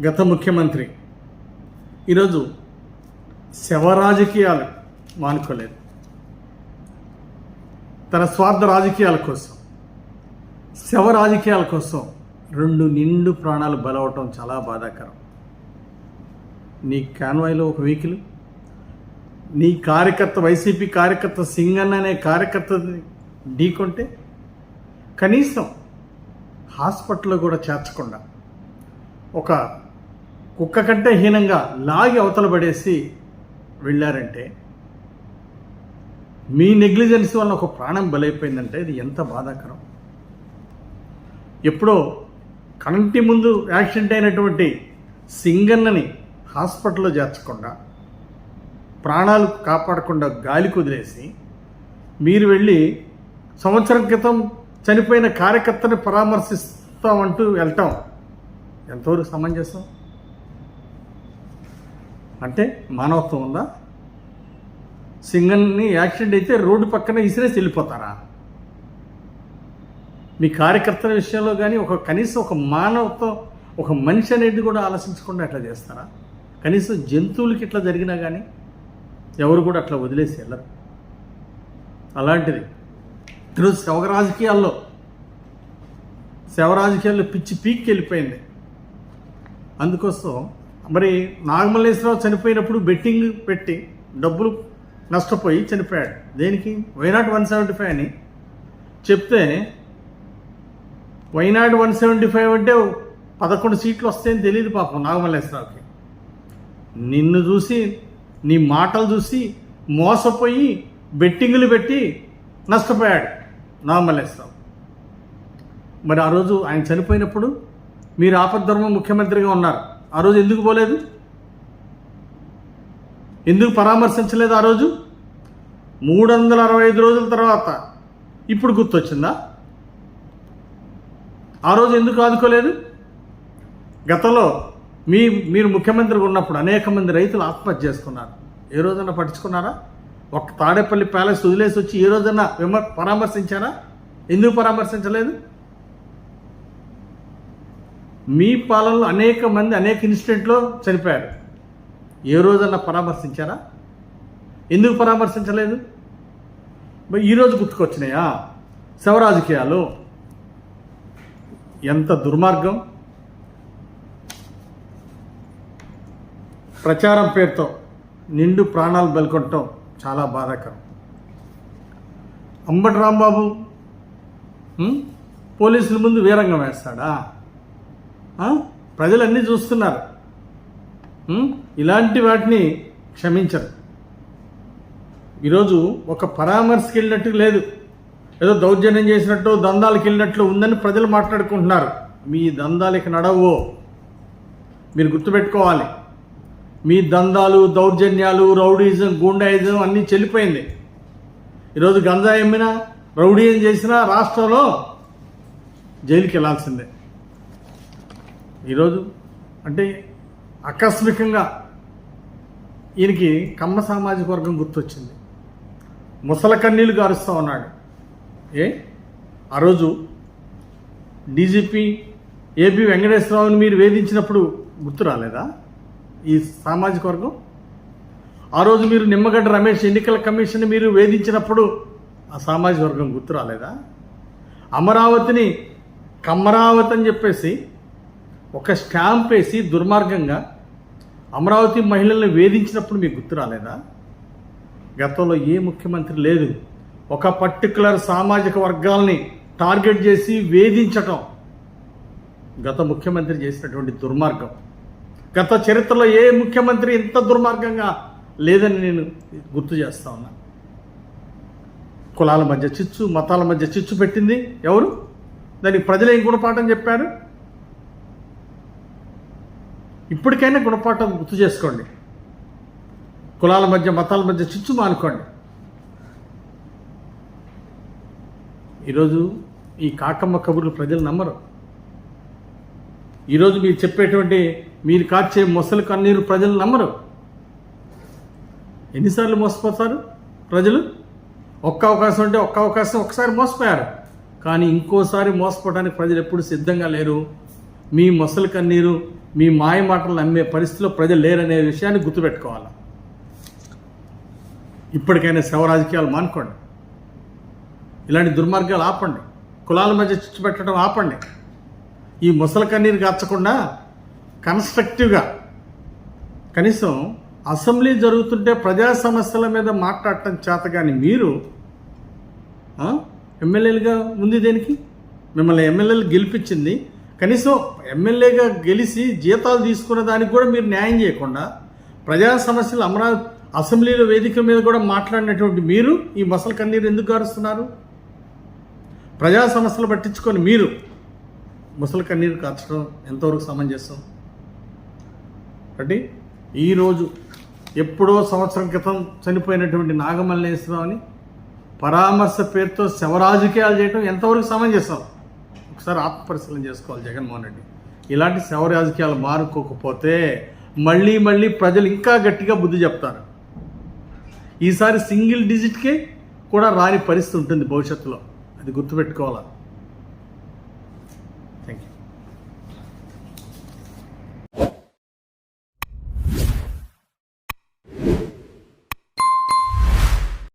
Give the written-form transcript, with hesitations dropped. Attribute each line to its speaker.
Speaker 1: గత ముఖ్యమంత్రి ఈరోజు శవ రాజకీయాలు మానుకోలేదు. తన స్వార్థ రాజకీయాల కోసం, శవ రాజకీయాల కోసం 2 నిండు ప్రాణాలు బలవటం చాలా బాధాకరం. నీ కాన్వాయ్లో ఒక వెహికల్, నీ కార్యకర్త, వైసీపీ కార్యకర్త సింగన్న అనే కార్యకర్తని ఢీకొంటే కనీసం హాస్పిటల్లో కూడా చేర్చకుండా ఒక కుక్క కంటే హీనంగా లాగి అవతల పడేసి వెళ్ళారంటే, మీ నెగ్లిజెన్స్ వల్ల ఒక ప్రాణం బలైపోయిందంటే ఇది ఎంత బాధాకరం. ఎప్పుడో కంటి ముందు యాక్సిడెంట్ అయినటువంటి సింగన్నని హాస్పిటల్లో చేర్చకుండా, ప్రాణాలు కాపాడకుండా గాలికి వదిలేసి మీరు వెళ్ళి సంవత్సరం క్రితం చనిపోయిన కార్యకర్తని పరామర్శిస్తామంటూ వెళ్ళటం ఎంతవరకు సమంజసం? అంటే మానవత్వం ఉందా? సింగన్ని యాక్సిడెంట్ అయితే రోడ్డు పక్కన ఇసిరేసి వెళ్ళిపోతారా? మీ కార్యకర్తల విషయంలో కానీ కనీసం ఒక మానవత్వం, ఒక మనిషి అనేది కూడా ఆలోచించకుండా అట్లా చేస్తారా? కనీసం జంతువులకి ఇట్లా జరిగినా కానీ ఎవరు కూడా అట్లా వదిలేసి వెళ్ళరు. అలాంటిది ఈరోజు శవ రాజకీయాల్లో పిచ్చి పీక్కి వెళ్ళిపోయింది. అందుకోసం మరి నాగమల్లేశ్వరరావు చనిపోయినప్పుడు బెట్టింగ్ పెట్టి డబ్బులు నష్టపోయి చనిపోయాడు. దేనికి? వైనాట్ 175 అని చెప్తే, వైనాట్ 175 అంటే 11 సీట్లు వస్తాయని తెలియదు పాపం నాగమల్లేశ్వరరావుకి. నిన్ను చూసి, నీ మాటలు చూసి మోసపోయి బెట్టింగులు పెట్టి నష్టపోయాడు నాగమల్లేశ్వరరావు. మరి ఆ రోజు ఆయన చనిపోయినప్పుడు మీరు ఆపద్ధర్మ ముఖ్యమంత్రిగా ఉన్నారు. ఆ రోజు ఎందుకు పోలేదు? ఎందుకు పరామర్శించలేదు? ఆ రోజు 365 రోజుల తర్వాత ఇప్పుడు గుర్తొచ్చిందా? ఆ రోజు ఎందుకు ఆదుకోలేదు? గతంలో మీరు ముఖ్యమంత్రిగా ఉన్నప్పుడు అనేక మంది రైతులు ఆత్మహత్య చేసుకున్నారు. ఏ రోజన్నా పట్టించుకున్నారా? ఒక తాడేపల్లి ప్యాలెస్ వదిలేసి వచ్చి ఏ రోజన్నా పరామర్శించారా? ఎందుకు పరామర్శించలేదు? మీ పాలనలో అనేక మంది అనేక ఇన్సిడెంట్లో చనిపోయారు. ఏ రోజన్నా పరామర్శించారా? ఎందుకు పరామర్శించలేదు? ఈరోజు గుర్తుకొచ్చినాయా శవ రాజకీయాలు? ఎంత దుర్మార్గం! ప్రచారం పేరుతో నిండు ప్రాణాలు బలికొట్టడం చాలా బాధాకరం. అంబటి రాంబాబు పోలీసుల ముందు వీరంగం వేస్తాడా? ప్రజలన్నీ చూస్తున్నారు. ఇలాంటి వాటిని క్షమించరు. ఈరోజు ఒక పరామర్శకి వెళ్ళినట్టు లేదు, ఏదో దౌర్జన్యం చేసినట్టు, దందాలకు వెళ్ళినట్లు ఉందని ప్రజలు మాట్లాడుకుంటున్నారు. మీ దందాలకి నడవు. మీరు గుర్తుపెట్టుకోవాలి, మీ దందాలు, దౌర్జన్యాలు, రౌడీజం, గూండాయిజం అన్నీ చెల్లిపోయింది. ఈరోజు గంజాయి అమ్మినా, రౌడీజం చేసినా రాష్ట్రంలో జైలుకి వెళ్ళాల్సిందే. ఈరోజు అంటే ఆకస్మికంగా ఈయనకి కమ్మ సామాజిక వర్గం గుర్తొచ్చింది. ముసల కన్నీళ్లు గారుస్తూ ఉన్నాడు. ఆ రోజు డీజీపీ ఏపీ వెంకటేశ్వరరావుని మీరు వేధించినప్పుడు గుర్తు రాలేదా ఈ సామాజిక వర్గం? ఆ రోజు మీరు నిమ్మగడ్డ రమేష్ ఎన్నికల కమిషన్ మీరు వేధించినప్పుడు ఆ సామాజిక వర్గం గుర్తు రాలేదా? అమరావతిని కమ్మరావతి అని చెప్పేసి ఒక స్టాంప్ వేసి దుర్మార్గంగా అమరావతి మహిళల్ని వేధించినప్పుడు మీకు గుర్తు రాలేదా? గతంలో ఏ ముఖ్యమంత్రి లేదు ఒక పర్టికులర్ సామాజిక వర్గాల్ని టార్గెట్ చేసి వేధించటం గత ముఖ్యమంత్రి చేసినటువంటి దుర్మార్గం. గత చరిత్రలో ఏ ముఖ్యమంత్రి ఇంత దుర్మార్గంగా లేదని నేను గుర్తు చేస్తా ఉన్నా. కులాల మధ్య చిచ్చు, మతాల మధ్య చిచ్చు పెట్టింది ఎవరు? దానికి ప్రజలు ఏం గుణపాఠం చెప్పారు? ఇప్పటికైనా గుణపాఠం గుర్తు చేసుకోండి. కులాల మధ్య, మతాల మధ్య చిచ్చు మానుకోండి. ఈరోజు ఈ కాకమ్మ కబుర్లు ప్రజలు నమ్మరు. ఈరోజు మీరు చెప్పేటువంటి, మీరు కాచే మొసలు కన్నీరు ప్రజలు నమ్మరు. ఎన్నిసార్లు మోసపోతారు ప్రజలు? ఒక్క అవకాశం ఉంటే ఒక్క అవకాశం ఒకసారి మోసపోయారు, కానీ ఇంకోసారి మోసపోవడానికి ప్రజలు ఎప్పుడు సిద్ధంగా లేరు. మీ మొసలు కన్నీరు మీ మాయ మాటలు నమ్మే పరిస్థితిలో ప్రజలు లేరనే విషయాన్ని గుర్తుపెట్టుకోవాలి. ఇప్పటికైనా శవ రాజకీయాలు మానుకోండి, ఇలాంటి దుర్మార్గాలు ఆపండి, కులాల మధ్య చిచ్చు పెట్టడం ఆపండి. ఈ ముసలి కన్నీరు కార్చకుండా కన్స్ట్రక్టివ్గా కనీసం అసెంబ్లీ జరుగుతుంటే ప్రజా సమస్యల మీద మాట్లాడటం చేత కానీ మీరు ఎమ్మెల్యేలుగా ఉంది దేనికి? మిమ్మల్ని ఎమ్మెల్యేలు గెలిపించింది కనీసం ఎమ్మెల్యేగా గెలిచి జీతాలు తీసుకున్న దానికి కూడా మీరు న్యాయం చేయకుండా ప్రజా సమస్యలు అమరావతి అసెంబ్లీలో వేదిక మీద కూడా మాట్లాడినటువంటి మీరు ఈ ముసలి కన్నీరు ఎందుకు గారుస్తున్నారు? ప్రజా సమస్యలు పట్టించుకొని మీరు ముసలి కన్నీరు కార్చడం ఎంతవరకు సమంజసం? కాబట్టి ఈరోజు ఎప్పుడో సంవత్సరం క్రితం చనిపోయినటువంటి నాగమల్లేశ్వరరావుని పరామర్శ పేరుతో శవరాజకీయాలు చేయడం ఎంతవరకు సమంజసం? ఒకసారి ఆత్మపరిశీలన చేసుకోవాలి జగన్మోహన్ రెడ్డి. ఇలాంటి శవ రాజకీయాలు మారుకోకపోతే మళ్ళీ ప్రజలు ఇంకా గట్టిగా బుద్ధి చెప్తారు. ఈసారి సింగిల్ డిజిట్కే కూడా రాని పరిస్థితి ఉంటుంది భవిష్యత్తులో, అది గుర్తుపెట్టుకోవాలి.